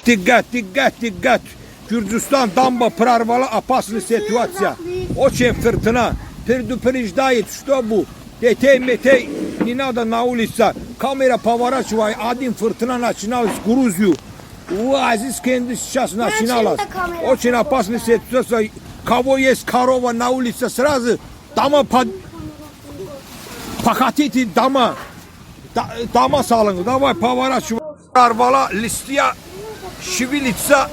Diqqət, diqqət, diqqət. Gürcüstan, Damba, Prarvala, опасная ситуация. Очень фыртына. Предупреждает, что bu. Детей, метей, не надо на улице. Камера поворачивает, один фыртына начиналась Грузию. Азиз Кенди сейчас начиналась. Очень опасная ситуация. Кого есть корова на улице, сразу дома покатите дома. Дома салон. Давай поворачивай. Прарvala, листья шевелится.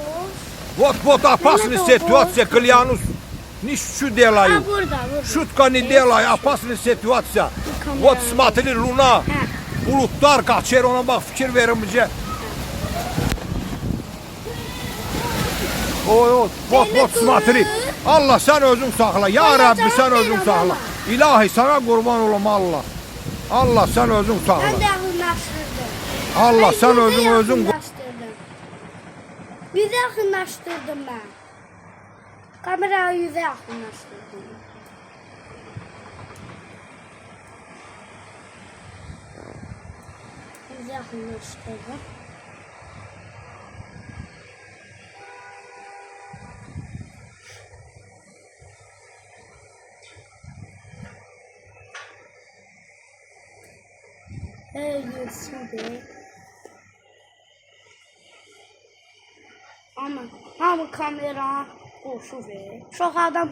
Вот опасная ситуация, Кальянус. Ничего делаю. Шутка не делаю, опасная ситуация. Вот смотри, луна. Bulutlar kaçır, ona bak fikir verin bize. Вот смотри. Allah sen özün sakla. Ya Rabbi sen özün sakla. İlahi sana kurban olam Allah. Allah sen özün sakla. Ben de yakınlaştırdım. Allah sen özün. Yüze yakınlaştırdım ben. Kamerayı yüze yakınlaştırdım. Yüze yakınlaştırdım. Şimdi. Ama kamera koşu ve çok adam